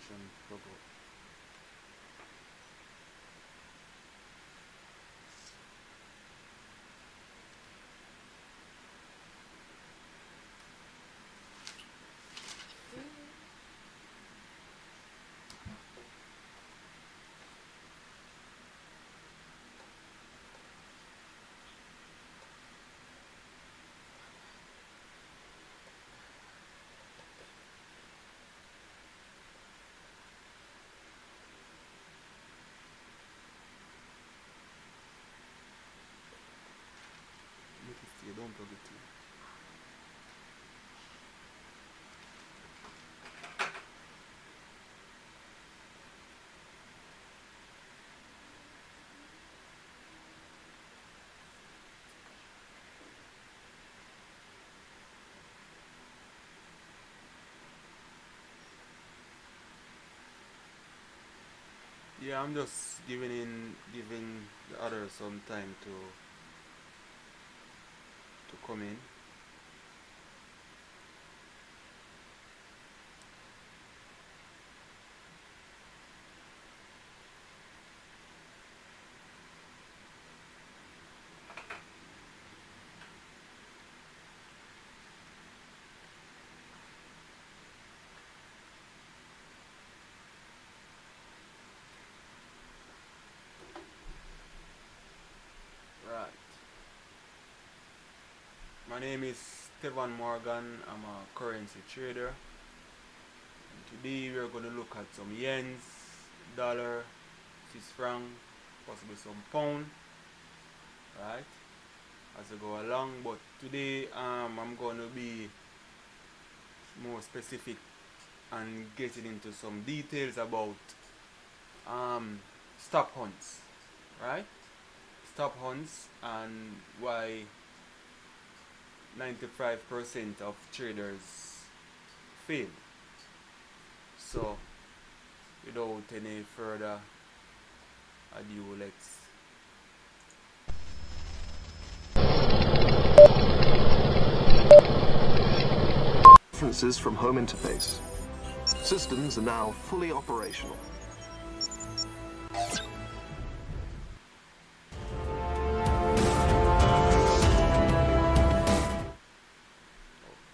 connection plug out. Make it stay, don't plug it in. Yeah, I'm just giving the others some time to come in. Right. My name is Stevan Morgan. I'm a currency trader. And today we're going to look at some yens, dollar, Swiss franc, possibly some pound, right? As I go along. But today I'm going to be more specific and getting into some details about stop hunts, right? Stop hunts and why 95% of traders fail. So, without any further ado, let's References from home interface. Systems are now fully operational.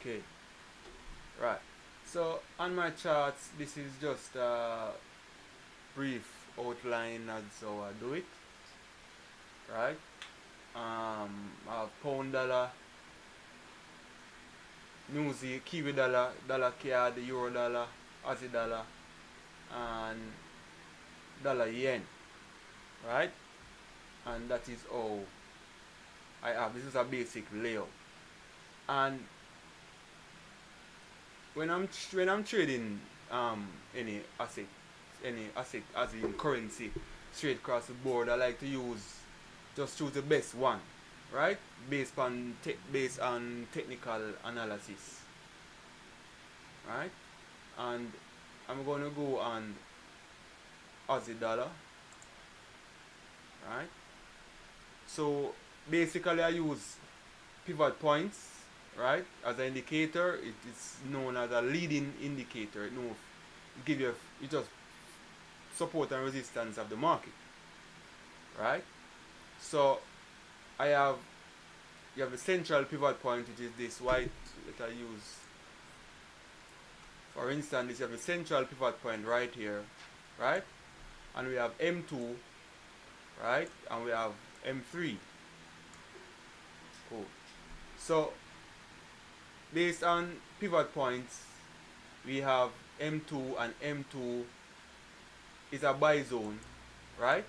okay. Right. So on my charts, this is just a brief outline as how I do it. Right. I have pound dollar, New Zealand, Kiwi dollar, dollar CAD, Euro dollar, Aussie dollar, and dollar yen, right? And that is all I have. This is a basic layout. And when I'm trading any asset as in currency straight across the board, I like to choose the best one, right? Based on technical analysis, right? And I'm going to go on Aussie dollar, right? So basically I use pivot points, right, as an indicator. It is known as a leading indicator. It gives you it just support and resistance of the market, right? So I have you have a central pivot point, which is this white that I use. For instance, you have a central pivot point right here, right? And we have M2, right? And we have M3. Cool. So based on pivot points, we have M2, and M2 is a buy zone, right?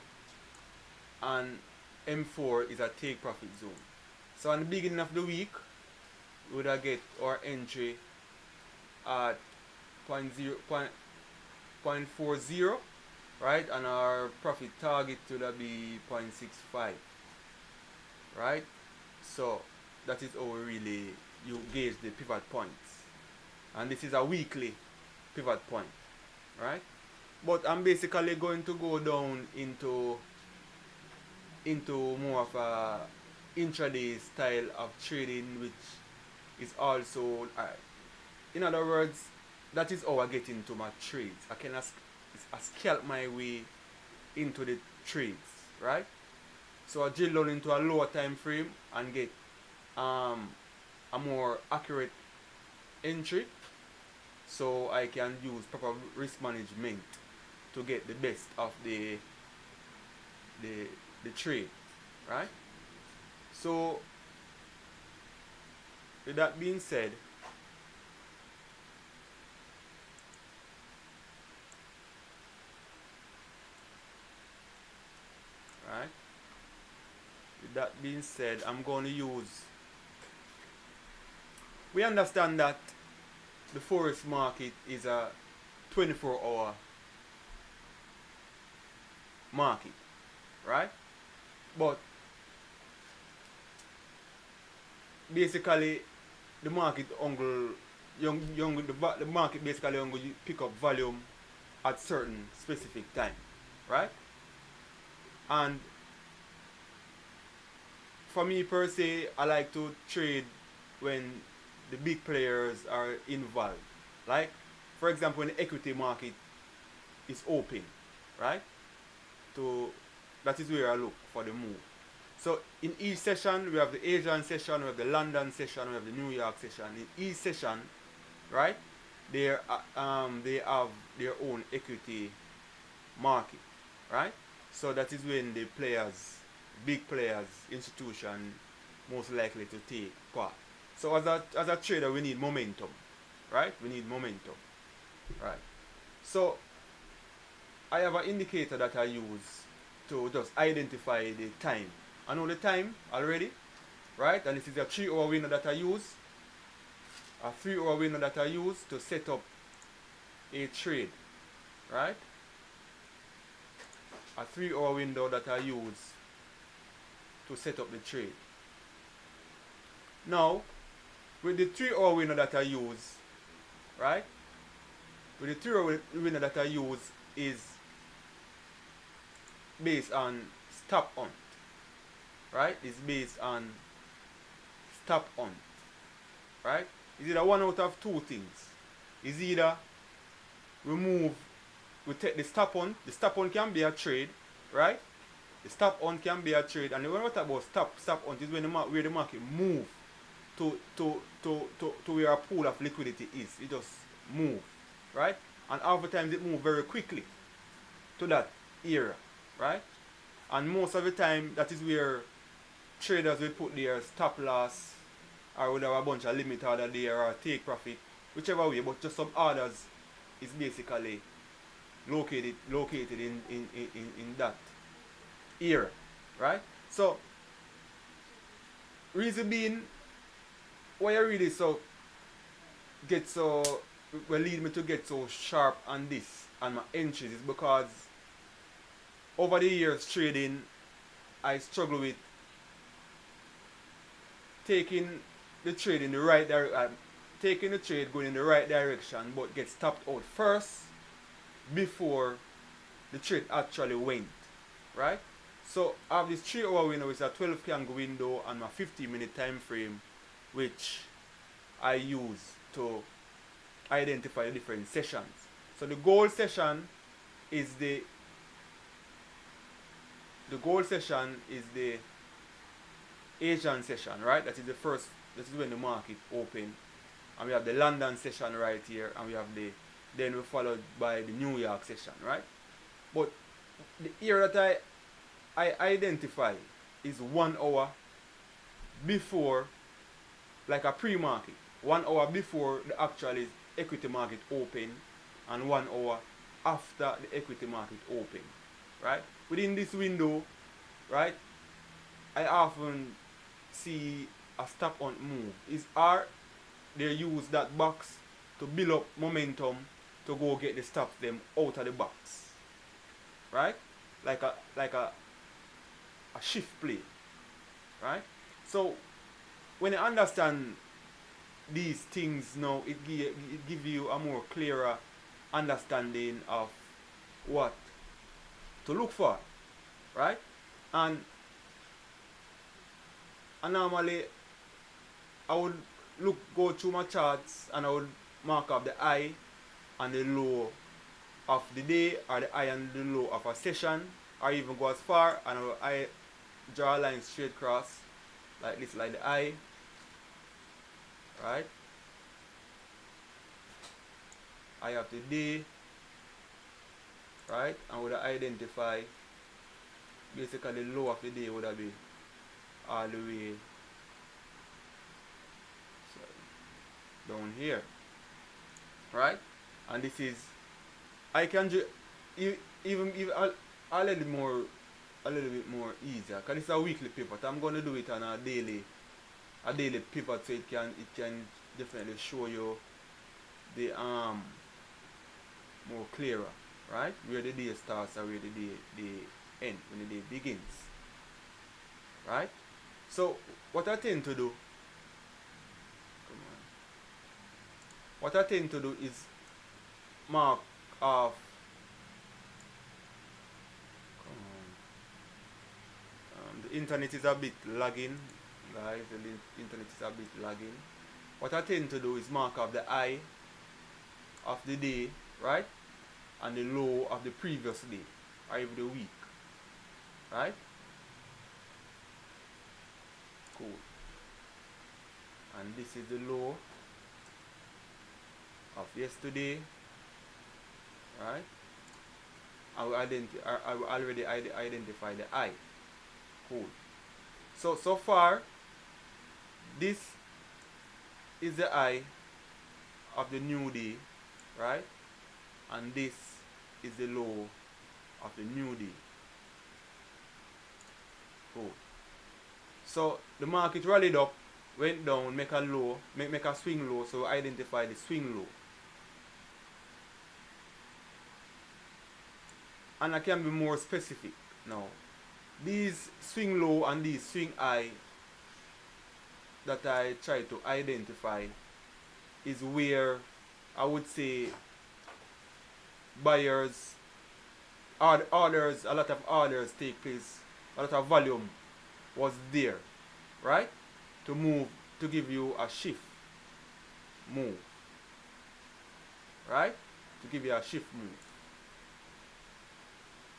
And M4 is a take profit zone. So at the beginning of the week, we would get our entry at 0.40, right? And our profit target would be 0.65, right? So that is how you gauge the pivot points. And this is a weekly pivot point, right? But I'm basically going to go down into more of a intraday style of trading, which is also in other words, that is how I get into my trades. I scalp my way into the trades, right? So I drill down into a lower time frame and get a more accurate entry, so I can use proper risk management to get the best of the trade, right? So with that being said, right? With that being said, I'm going to use. We understand that the Forex market is a 24-hour market, right? But basically, the market the market basically only pick up volume at certain specific time, right? And for me per se, I like to trade when the big players are involved. Like, for example, when the equity market is open, right? To that is where I look for the move. So in each session, we have the Asian session, we have the London session, we have the New York session. In each session, right, they have their own equity market, right? So that is when the players, big players, institution, most likely to take part. So as a trader, we need momentum, right? We need momentum, right? So I have an indicator that I use to just identify the time. I know the time already, right? And this is a 3-hour window that I use, a 3-hour window that I use to set up a trade, right? A 3-hour window that I use to set up the trade. Now, with the 3-hour window that I use, right? With the 3-hour window that I use is based on stop hunt, right? It's based on stop hunt, right? It's either one out of two things. It's either we take the stop hunt. The stop hunt can be a trade, right? The stop hunt can be a trade, and when we talk about stop hunt is when where the market move to where a pool of liquidity is. It just move, right? And oftentimes it move very quickly to that area, right? And most of the time that is where traders will put their stop loss, or would have a bunch of limit order there, or take profit, whichever way. But just some orders is basically located in that area, right? So reason being why I really lead me to get so sharp on this and my entries is because over the years trading, I struggle with taking the trade in the right direction, taking the trade going in the right direction, but get stopped out first before the trade actually went, right? So I have this 3-hour window, which is a 12 candle window, and my 15-minute time frame, which I use to identify the different sessions. So the gold session is the Asian session, right? That is the first. This is when the market open, and we have the London session right here, and we have then we followed by the New York session, right? But the area that I identify is 1 hour before, like a pre-market, 1 hour before the actual equity market open, and 1 hour after the equity market open, right? Within this window, right, I often see a stop hunt move. They use that box to build up momentum to go get the stops them out of the box, right? Like a shift play, right? So when you understand these things now, it give you a more clearer understanding of what to look for, right? And normally I would go through my charts and I would mark up the high and the low of the day, or the high and the low of a session, or even go as far and I draw a line straight across like this, like the eye, right? Eye of the day, right? And would identify basically the low of the day would be all the way down here, right? And this is, I can even a little bit more easier because it's a weekly pivot. I'm going to do it on a daily pivot, so it can definitely show you the more clearer, right? Where the day starts or where the day ends, when the day begins, right? So what I tend to do, is mark off. The internet is a bit lagging, guys. The internet is a bit lagging. What I tend to do is mark off the high of the day, right, and the low of the previous day, or even the week, right? Cool. And this is the low of yesterday, right? I will already identify the high. Cool. So far, this is the high of the new day, right? And this is the low of the new day. Cool. So the market rallied up, went down, make a low, make a swing low, so identify the swing low. And I can be more specific now. These swing low and these swing high that I try to identify is where I would say buyers, orders, a lot of orders take place, a lot of volume was there, right? To move, to give you a shift move, right? To give you a shift move.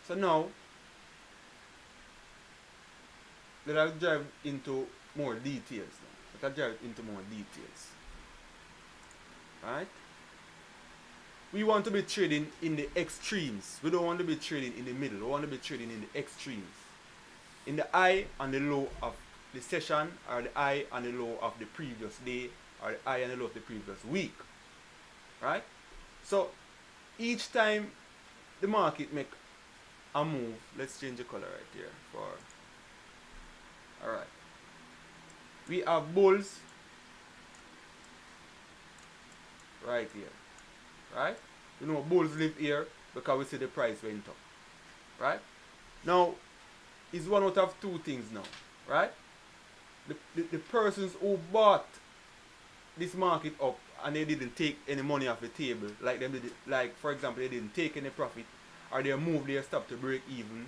So now, let us dive into more details now. Let us dive into more details. Right? We want to be trading in the extremes. We don't want to be trading in the middle. We want to be trading in the extremes. In the high and the low of the session, or the high and the low of the previous day, or the high and the low of the previous week. Right? So each time the market make a move, let's change the color right here for, alright. We have bulls right here. Right? You know, bulls live here because we see the price went up. Right? Now, it's one out of two things now. Right? The persons who bought this market up and they didn't take any money off the table, like for example, they didn't take any profit, or they moved their stop to break even,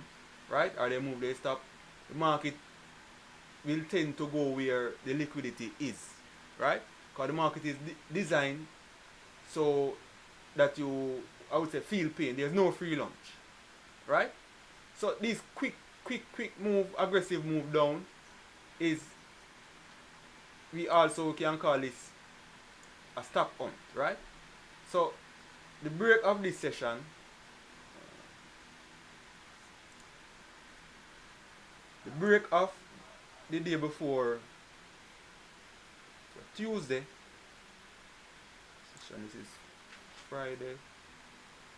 right? Or they move their stop, the market will tend to go where the liquidity is, right? Because the market is designed so that you, I would say, feel pain. There's no free lunch, right? So this quick move, aggressive move down is, we also can call this a stop hunt, right? So the break of this session, the break of the day before, so Tuesday, session, this is Friday,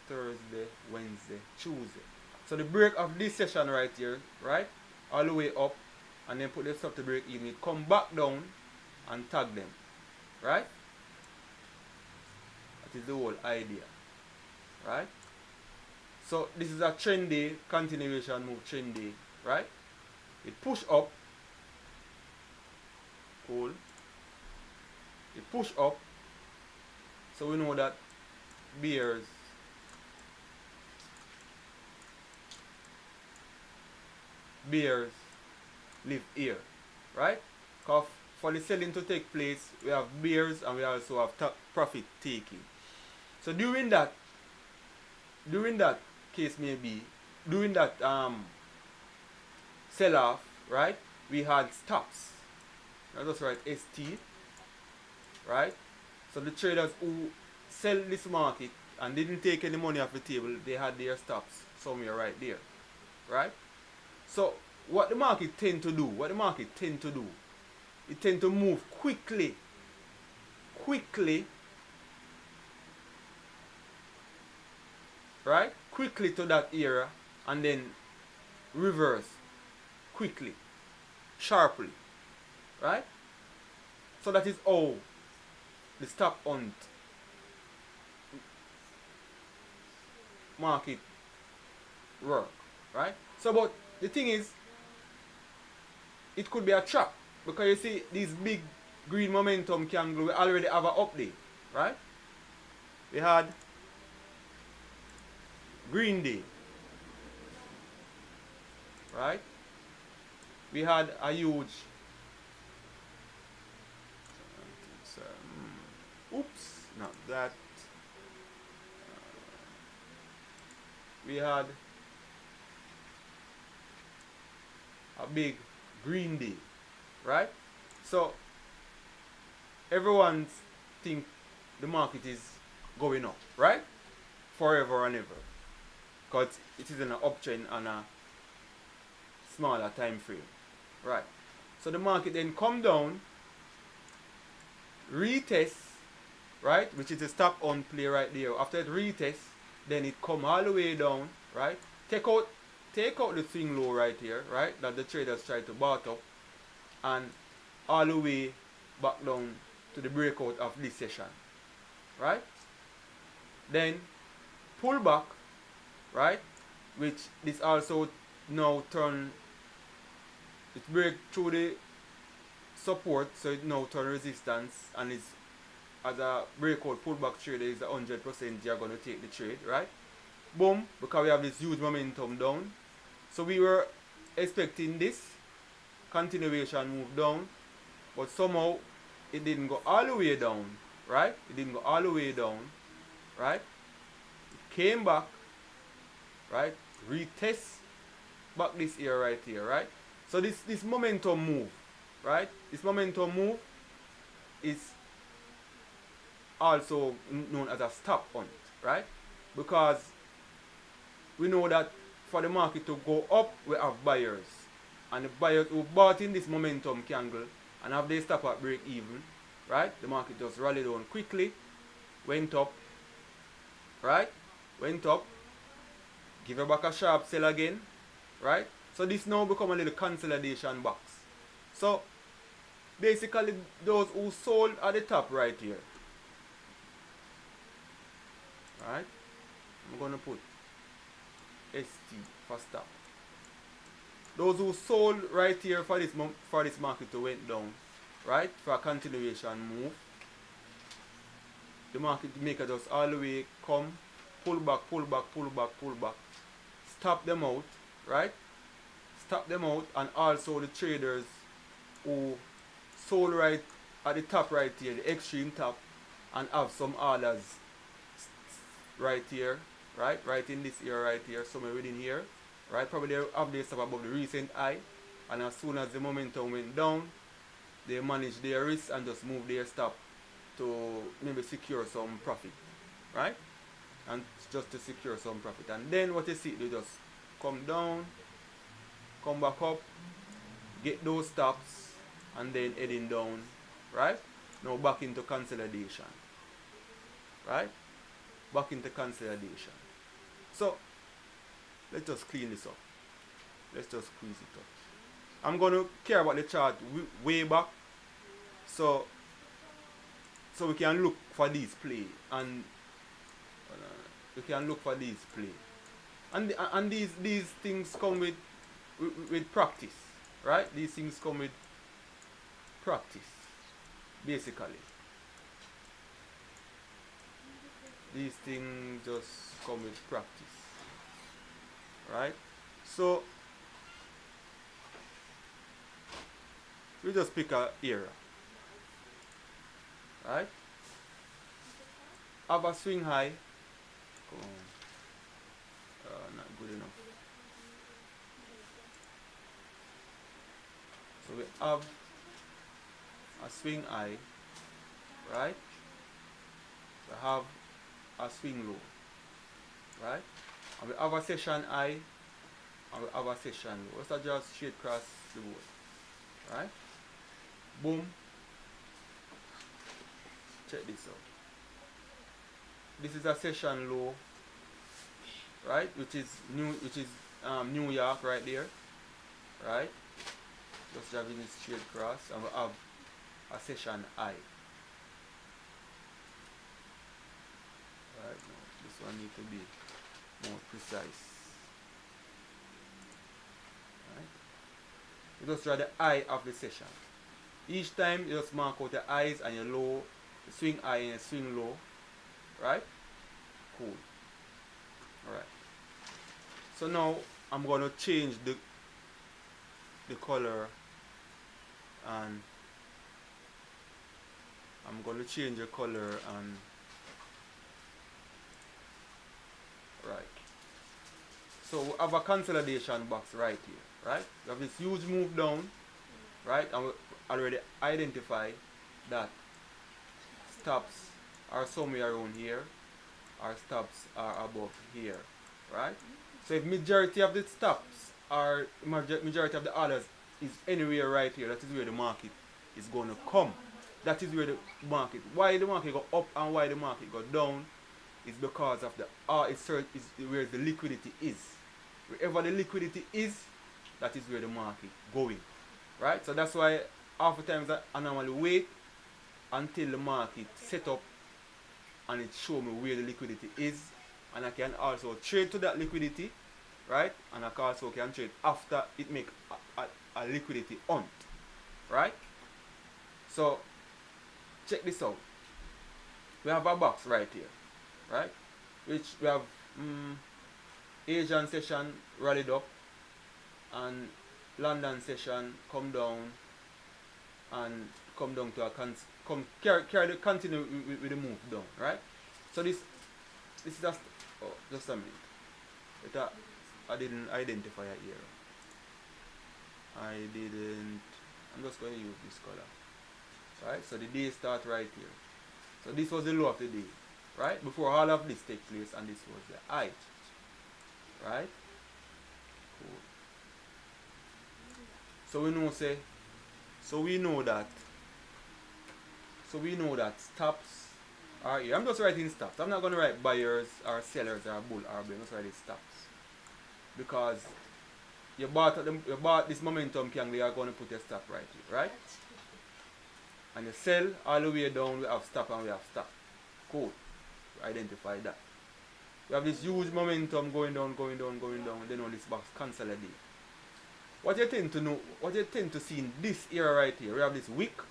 Thursday, Wednesday, Tuesday. So the break of this session right here, right, all the way up, and then put the stop to break even, it come back down and tag them, right? That is the whole idea, right? So this is a trendy continuation move, trendy, right? It push up, cool. It push up, so we know that bears live here, right? Because for the selling to take place, we have bears and we also have profit taking. So So during that case maybe, during that sell off, right, we had stops. Now just write ST, right? So the traders who sell this market and didn't take any money off the table, they had their stops somewhere right there, right? So what the market tend to do, it tend to move quickly, right? Quickly to that area and then reverse quickly, sharply, right? So that is how the stop hunt market work, right? So but the thing is, it could be a trap because you see these big green momentum candle, we already have an update, right? We had green day, right? We had a huge oops, not that. We had a big green day, right? So everyone think the market is going up, right? Forever and ever, because it is in an uptrend on a smaller time frame, right? So the market then come down, retest, right, which is a stop on play right there. After it retest, then it come all the way down, right? Take out the swing low right here, right, that the traders try to bought up, and all the way back down to the breakout of this session, right? Then pull back, right, which this also now turn, it break through the support, so it now turn resistance, and it's as a breakout pullback trader is 100% you're going to take the trade, right? Boom, because we have this huge momentum down. So we were expecting this continuation move down, but somehow it didn't go all the way down, right? It didn't go all the way down, right? It came back, right? Retest back this here right here, right? So this momentum move, right? This momentum move is also known as a stop hunt, right? Because we know that for the market to go up, we have buyers. And the buyers who bought in this momentum candle and have they stop at break even, right? The market just rallied down quickly, went up, right? Went up, give it back a sharp sell again, right? So this now become a little consolidation box. So basically those who sold at the top right here, right? I'm going to put ST for stop. Those who sold right here for this market to went down, right, for a continuation move, the market maker just all the way come, pull back, stop them out, right? Stop them out, and also the traders who sold right at the top right here, the extreme top, and have some orders right here, right in this area right here, somewhere within here, right? Probably they have their stop above the recent high, and as soon as the momentum went down, they manage their risk and just move their stop to maybe secure some profit, right? And just to secure some profit. And then what you see, they just come down, come back up, get those stops, and then heading down, right? Now back into consolidation, right? Back into consolidation. So let's just clean this up. Let's just squeeze it up. I'm going to care about the chart way back, so we can look for these play, and we can look for these play, and these things come with practice, right? These things come with practice, basically. These things just come with practice, right? So we just pick a area, right? have a swing high. Come on. Not good enough. So we have a swing high, right? We have a swing low, right? And we have a session high, and we have a session low. Let's just straight cross the board, right? Boom. Check this out. This is a session low, right? Which is New York right there, right? Just having it straight cross, and we have a session high. Right now, this one needs to be more precise. Right? You just draw the high of the session. Each time you just mark out the highs and your low, the swing high and the swing low. Right? Cool. Alright. So now I'm gonna change the color, and I'm gonna change the color and right. So we have a consolidation box right here, right? We have this huge move down, right? And we already identify that stops are somewhere around here, our stops are above here, right? So if majority of the stops are majority of the orders is anywhere right here, that is where the market is going to come. That is where the market, why the market go up and why the market go down is because of the it's where the liquidity is. Wherever the liquidity is, that is where the market going, right? So that's why oftentimes I normally wait until the market set up and it show me where the liquidity is, and I can also trade to that liquidity, right? And I also can trade after it make a liquidity hunt, right? So check this out. We have a box right here, right? Which we have Asian session rallied up, and London session come down and come down to a continue with the move down, right? So this is just just a minute. I didn't identify a here. I'm just going to use this color. Right? So the day start right here. So this was the low of the day, right? Before all of this take place, and this was the high. Right? Cool. So we know that stops are here. I'm just writing stops. I'm not going to write buyers or sellers or bull or bear. I'm just writing stops. Because you bought this momentum candle, you are going to put a stop right here, right? And you sell all the way down, we have stop and we have stop. Cool. We identify that. We have this huge momentum going down, then all this box consolidate. What you tend to see in this area right here, we have this wick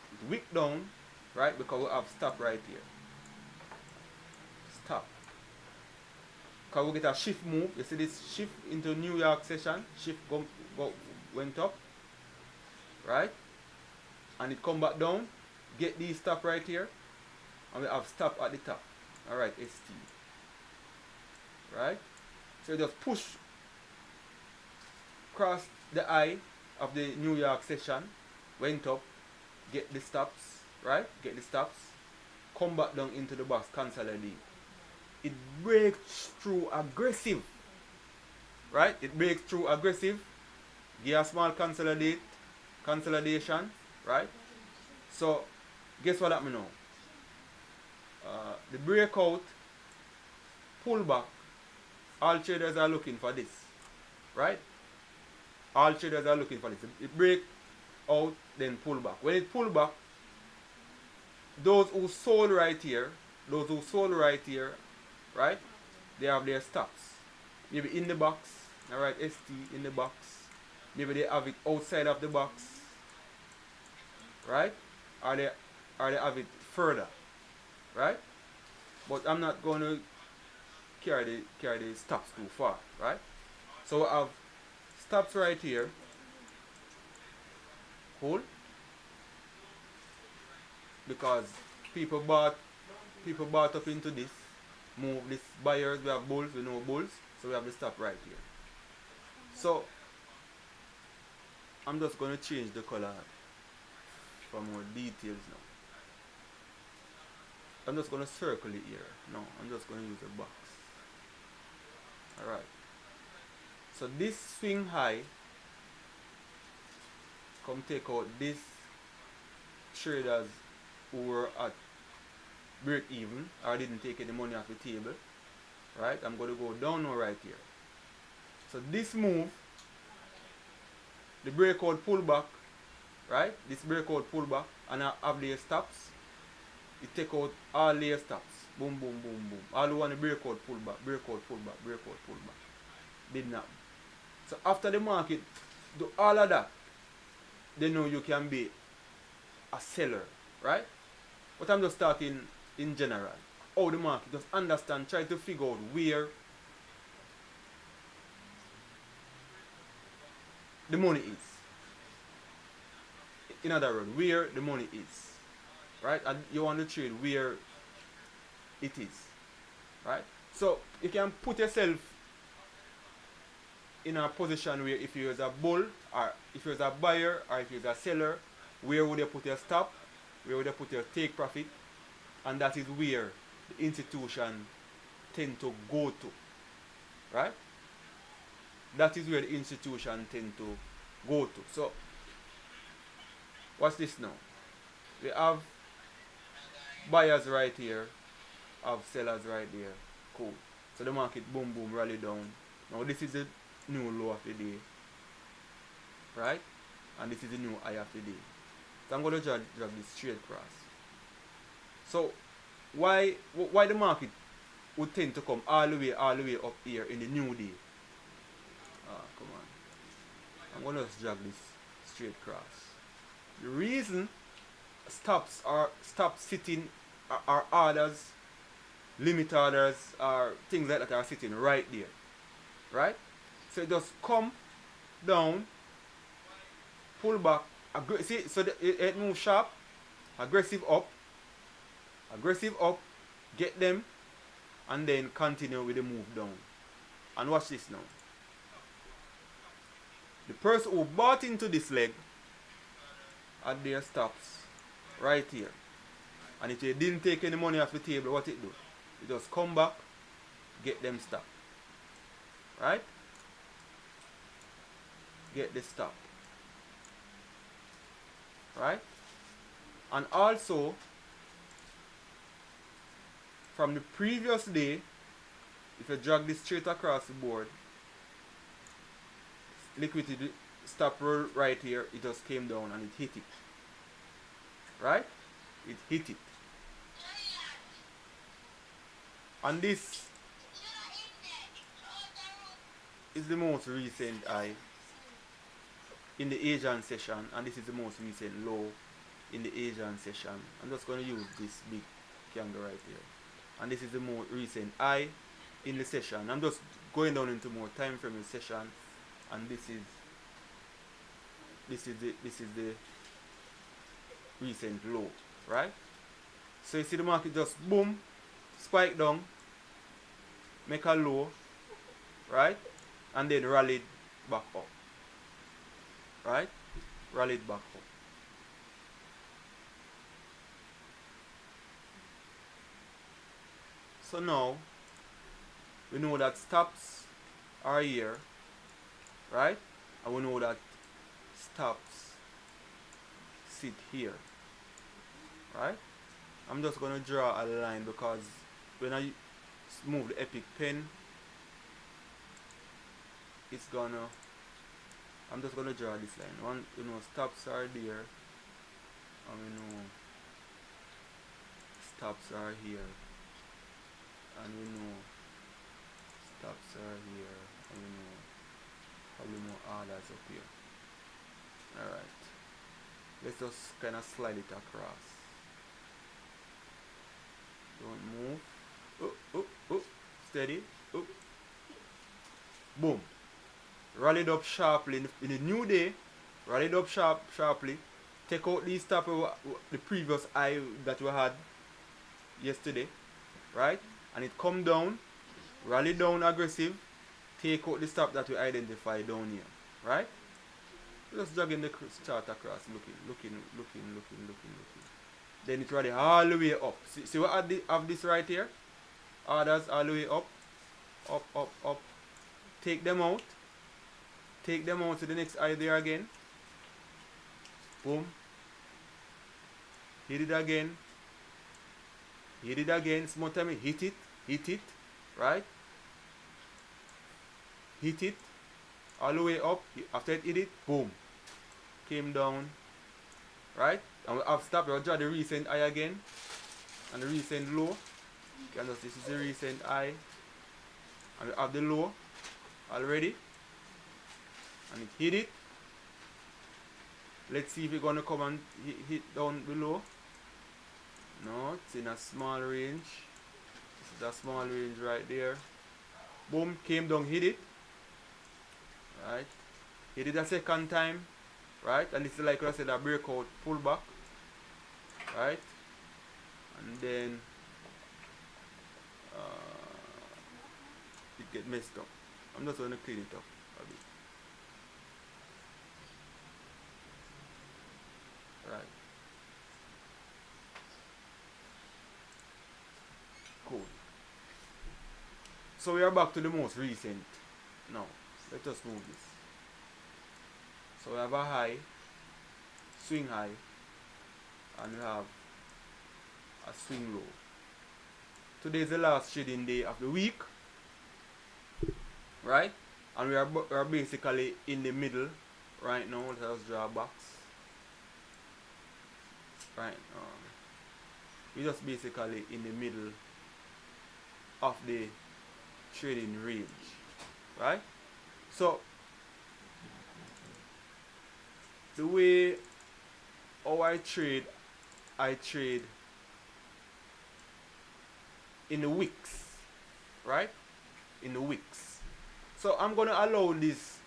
down, right? Because we have stop right here. Stop. Because we get a shift move. You see this shift into New York session, shift went up, right? And it come back down. Get these stop right here, and we have stop at the top. Alright, ST. Right? So you just push across the eye of the New York session, went up, get the stops, right? Get the stops, come back down into the box, consolidate. It breaks through aggressive, right? It breaks through aggressive, give a small consolidation, right? So guess what happened now? The breakout, pullback, all traders are looking for this, right? All traders are looking for this. It break out, then pull back. When it pull back, those who sold right here, right? They have their stops. Maybe in the box, alright, ST in the box. Maybe they have it outside of the box, right? Or they have it further, right? But I'm not going to carry the stops too far, right? So I have stops right here. Hold, because people bought up into this, move. This buyers, we have bulls, we know bulls, so we have the stop right here. So I'm just going to change the color for more details now. I'm just going to circle it here. No, I'm just going to use a box. Alright. So this swing high, come take out this traders who were at break even or didn't take any money off the table. Right? I'm going to go down now right here. So this move, the breakout pullback, right? This breakout pullback, and I have layer stops. It take out all layer stops. Boom, boom, boom, boom. All you want the breakout pullback, breakout pullback, breakout pullback. Didn't happen. So after the market do all of that, they know you can be a seller, right? But I'm just talking in general. How the market, just understand, try to figure out where the money is. In other words, where the money is, right? And you want to trade where it is, right? So you can put yourself in a position where if you're a bull, or if you're a buyer, or if you're a seller, where would you put your stop? Where would you put your take profit? And that is where the institution tend to go to, right? That is where the institution tend to go to. So what's this now? We have buyers right here, have sellers right there. Cool. So the market boom boom rally down. Now this is the new low of the day, right? And this is the new high of the day. So I'm going to drag this straight across. So why the market would tend to come all the way up here in the new day? Come on. I'm going to just drag this straight across. The reason stops sitting are orders, limit orders, or things like that are sitting right there, right? So it just come down, pull back, see, so it moves sharp, aggressive up, get them, and then continue with the move down. And watch this now. The person who bought into this leg at their stops right here. And if they didn't take any money off the table, what it do? It just come back, get them stop. Right? Get the stop. Right? And also, from the previous day, if you drag this straight across the board, liquidity stop right here, it just came down and it hit it. Right? It hit it. And this is the most recent high in the Asian session, and this is the most recent low in the Asian session. I'm just going to use this big candle right here, and this is the most recent high in the session. I'm just going down into more time frame in session, and this is the recent low, right? So you see the market just boom, spike down, make a low, right? And then rallied back up, right? Rallied back up. So now we know that stops are here, right? And we know that stops sit here, right? I'm just gonna draw a line because when I move the epic pen, it's gonna, I'm just gonna draw this line. One, you know, stops are there, and we know stops are here, and we know stops are here, and we know probably more orders up here. Alright, let's just kind of slide it across. Don't move. Steady. Boom. Rallied up sharply in the new day. Rallied up sharply. Take out these top of the previous high that we had yesterday, right? and it come down, rally down aggressive, take out the stop that we identify down here, right? Just dragging the chart across, looking. Then it rally all the way up. See what I have this right here? Orders all the way up, up. Take them out to the next eye there again. Boom. Hit it again. Small time, hit it, right? Hit it all the way up. After it hit it, boom, came down, right? And we have stopped. We'll draw the recent high again and the recent low. You can just, this is the recent high, and we have the low already, and it hit it. Let's see if it's gonna come and hit down below. No, it's in a small range. This is a small range right there. Boom, came down, hit it. Right, hit it a second time, right? And this is like I said, a breakout pullback, right? And then it get messed up. I'm just gonna clean it up a bit. Right. Cool. So we are back to the most recent now. Let us move this. So we have a high, swing high, and we have a swing low. Today is the last trading day of the week, right? And we are basically in the middle right now. Let us draw a box. Right, we're just basically in the middle of the trading range, right? So the way how I trade in the wicks, right? In the wicks. So I'm gonna allow this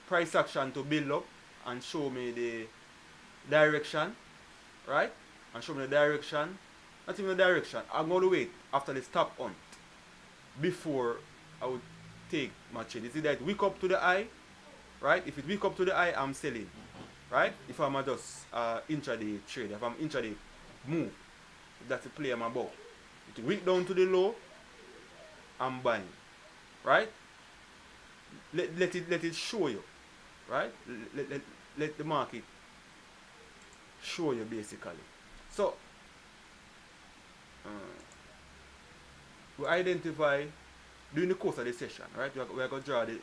price action to build up and show me the direction, right? And show me the direction. Not even the direction. I'm gonna wait after the stop hunt before I would take my trade. You see that wick up to the eye, right? If it wick up to the eye, I'm selling, right? If I'm just intraday trade, if I'm intraday move, that's the play I'm about. If it wick down to the low, I'm buying, right? Let it show you, right? Let the market show you basically. So we identify during the course of the session, right? We are going to draw the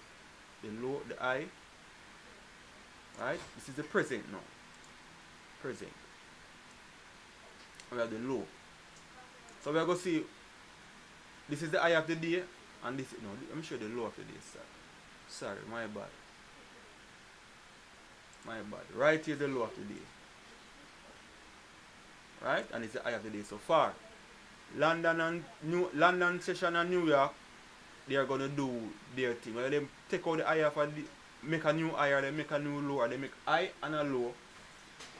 low, the high, right? This is the present now. Present. We have the low. So we are going to see this is the high of the day, and this no. Let me show you the low of the day. Sorry, my bad. Right here is the low of the day. Right, and it's the high of the day so far. London session and New York, they are gonna do their thing. When they take out the high of the, make a new high, or they make a new low, or they make high and a low,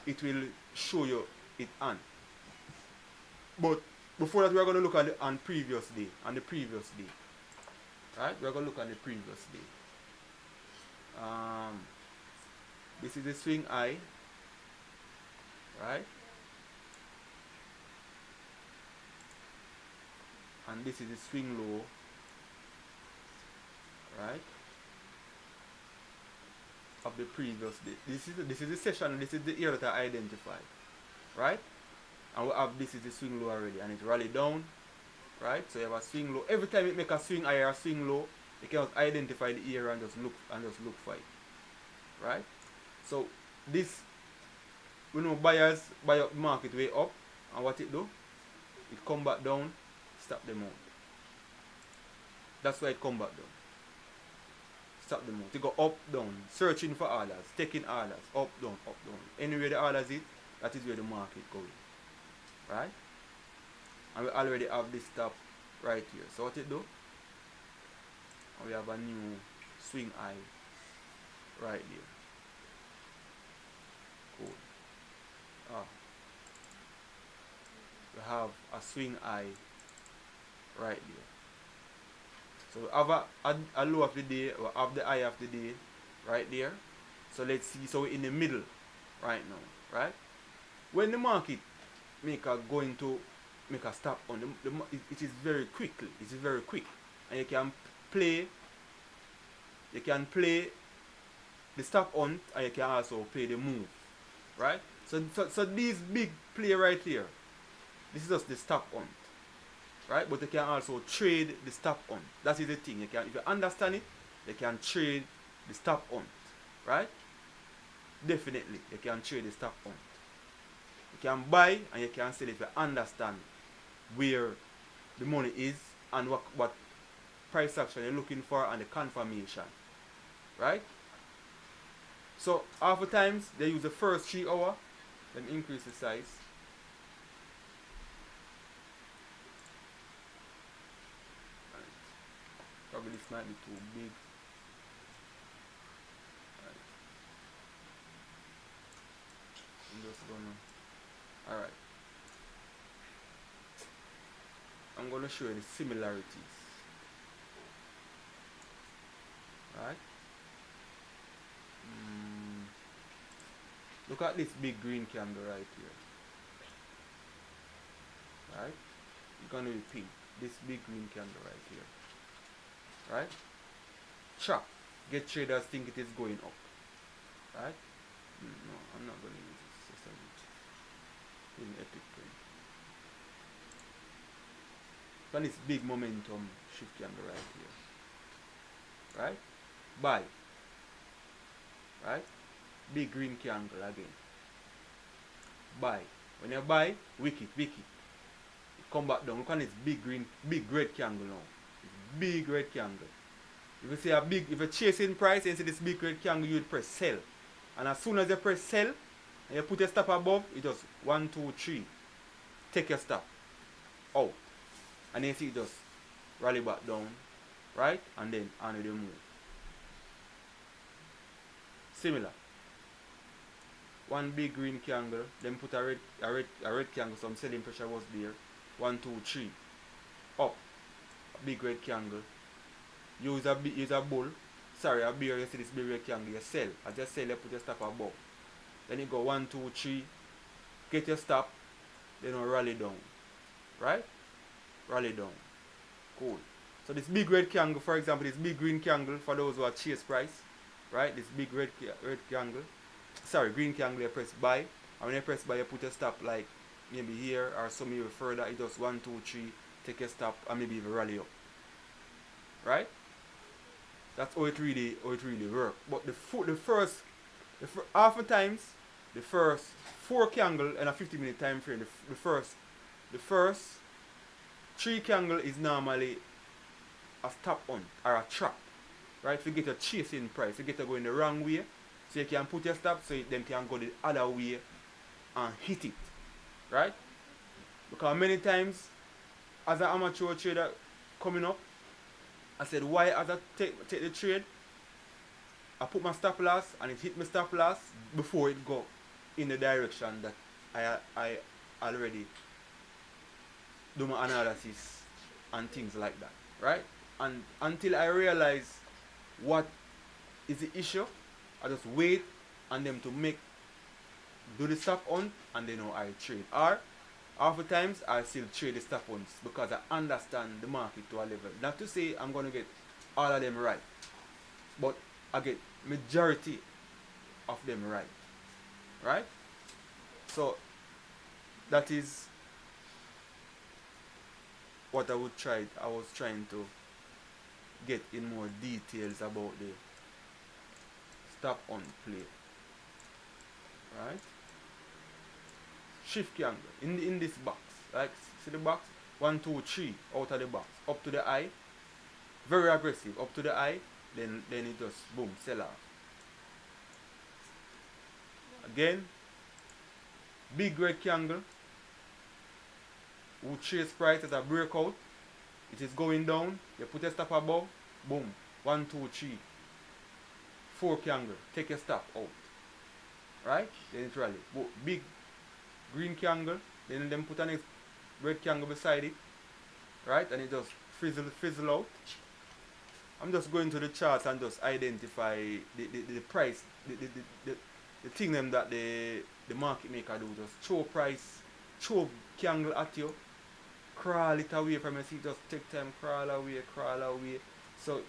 it will show you it on. But before that, we are gonna look at the on previous day, on the previous day. Right, we are gonna look at the previous day. This is the swing high, right? And this is the swing low, right, of the previous day. This is the session, this is the area that I identified, right? And we have this is the swing low already, and it rally down, right? So you have a swing low. Every time it make a swing high or a swing low, you can identify the area and just look for it, right? So this, we know buyers buy up market way up, and what it do? It come back down. Stop them out. That's why it come back down. Stop them out. They go up, down, searching for orders, taking orders, up, down. Anywhere the orders is, that is where the market going. Right? And we already have this stop right here. So what it do? And we have a new swing high right there. Cool. We have a swing high right there. So we have a low of the day, we have the high of the day right there. So let's see, so we're in the middle right now, right? When the market make a going to make a stop on it is very quickly, it is very quick, and play you can play the stop on, and you can also play the move, right? So these big play right here, this is just the stop on, right? But you can also trade the stop on. That is the thing. You can, if you understand it, you can trade the stop on, right? Definitely, you can trade the stop on. You can buy and you can sell if you understand where the money is and what price action you're looking for and the confirmation, right? So oftentimes they use the first 3 hour, then increase the size. Right. Probably this might be too big. Right. I'm just gonna. Alright. I'm gonna show you the similarities. Right? Look at this big green candle right here. Right? It's gonna be pink. This big green candle right here. Right? Chop. Get traders think it is going up. Right? No, I'm not gonna use this. Just a bit. In epic print. And this big momentum shift candle right here. Right? Buy. Right? Big green candle again. Buy. When you buy, wick it. Come back down. Look at this big red candle now. Big red candle. If you see if you're chasing price and you see this big red candle, you would press sell. And as soon as you press sell and you put your stop above, it just 1, 2, 3. Take your stop. Out. And then you see it just rally back down. Right? And then on with the move. Similar. One big green candle, then put a red candle, some selling pressure was there. 1, 2, 3. Up. A big red candle. Use a bull. Sorry, a bear, you see this big red candle, you sell. I just sell, you put your stop above. Then you go 1, 2, 3. Get your stop. Then you rally down. Right? Rally down. Cool. So this big red candle, for example, this big green candle for those who are chase price. Right? This big red candle. Sorry, green candle, you press buy. And when you press buy, you put your stop like maybe here or some even further. It does 1, 2, 3. Take your stop and maybe even rally up. Right? That's how it really works. But oftentimes the first 4 candle in a 50-minute time frame, the first 3 candle is normally a stop on or a trap. Right? If you get a chasing price, you get to go in the wrong way, so you can put your stop so them can go the other way and hit it. Right? Because many times as an amateur trader coming up, I said, why as I take the trade, I put my stop loss and it hit my stop loss before it go in the direction that I already do my analysis and things like that, right? And until I realize what is the issue, I just wait on them to do the stop on, and then I trade. Or oftentimes I still trade the stop ons because I understand the market to a level. Not to say I'm going to get all of them right, but I get majority of them right. Right? So that is what I was trying to get in more details about the stop on play. Right? Shift candle in this box. Like, see the box? 1, 2, 3 out of the box. Up to the eye. Very aggressive. Up to the eye. Then it just boom, sell off. Again, big red candle. Who chase price as a breakout. It is going down. You put a stop above. Boom. 1, 2, 3. 4 candle. Take a stop out. Right? Then it rally. Big green candle. Then put a next red candle beside it. right? And it just fizzle out. I'm just going to the charts and just identify the price, the thing them that the market maker do. Just throw price, throw candle at you, crawl it away from you. See, just take time, crawl away. So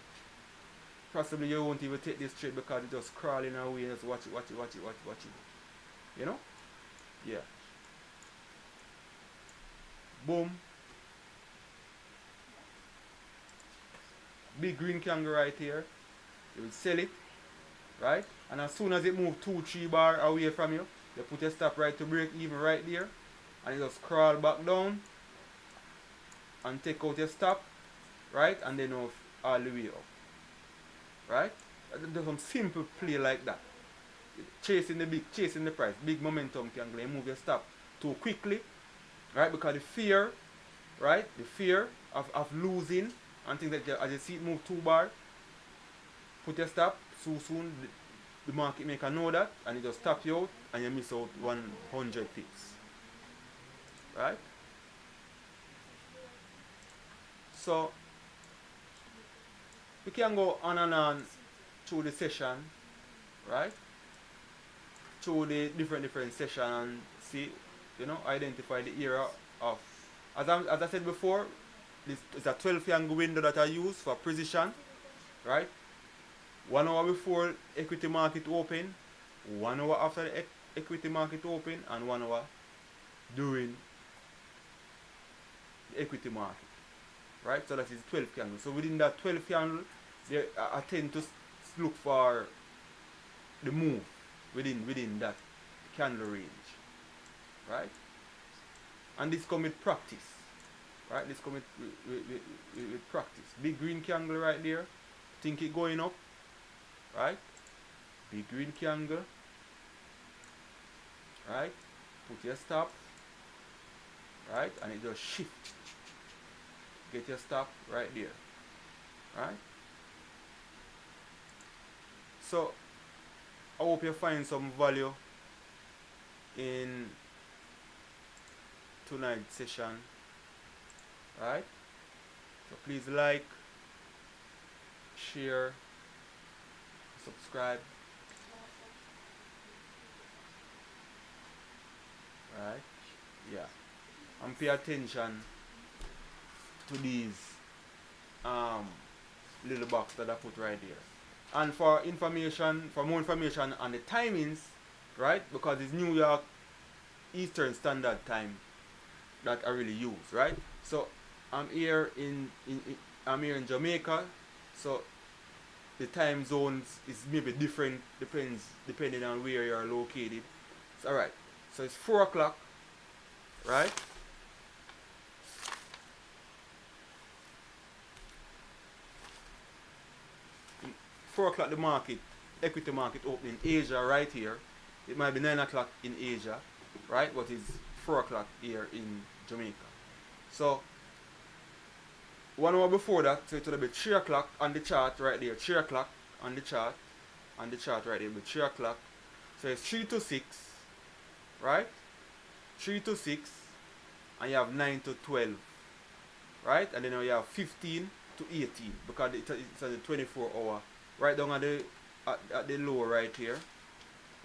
possibly you won't even take this trade because it's just crawling away. Just watch it. You know? Yeah. Boom. Big green candle right here. You will sell it, right? And as soon as it moves 2-3 bar away from you, you put your stop right to break even right there, and you just crawl back down and take out your stop, right? And then off all the way up, right? There's some simple play like that. Chasing the price, big momentum candle. You move your stop too quickly, right? Because the fear, right? The fear of losing and things like that. As you see it move 2 bar, put your stop so soon. The market maker know that, and it just stop you out, and you miss out 100 pips, right? So we can go on and on through the session, right? Through the different session and see, identify the era of, as I said before, this is a 12 triangle window that I use for precision, right? 1 hour before equity market open, 1 hour after the equity market open, and 1 hour during the equity market, right? So that is 12 candles. So within that 12 candle, I tend to look for the move within that candle range, right? And this come with practice, right? This come with practice. Big green candle right there, think it going up, right? Big green candle, right? Put your stop, right? And it just shift. Get your stop right there, right? So I hope you find some value in tonight's session, right? So please like, share, subscribe, right? Yeah, and pay attention to these little box that I put right there. And for more information on the timings, right? Because it's New York Eastern Standard Time that I really use, right? So I'm here in Jamaica, so the time zones is maybe different depending on where you're located. So, all right, so it's 4 o'clock, right? In 4 o'clock the equity market opening in Asia right here. It might be 9 o'clock in Asia, right? But it's 4 o'clock here in Jamaica. So 1 hour before that, so it will be 3 o'clock on the chart right there. 3 o'clock on the chart right there, but 3 o'clock. So it's 3 to 6, right? 3 to 6, and you have 9 to 12, right? And then you have 15 to 18 because it's a 24-hour. Right down at the low right here,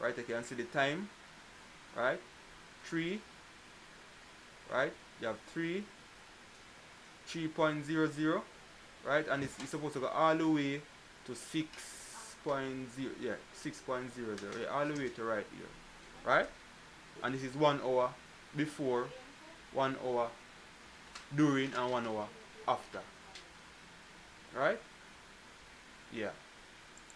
right? You can see the time, right? 3, right? You have 3.00, right? And it's supposed to go all the way to 6.0, yeah, 6.00, yeah, all the way to right here, right? And this is 1 hour before, 1 hour during, and 1 hour after, right? Yeah.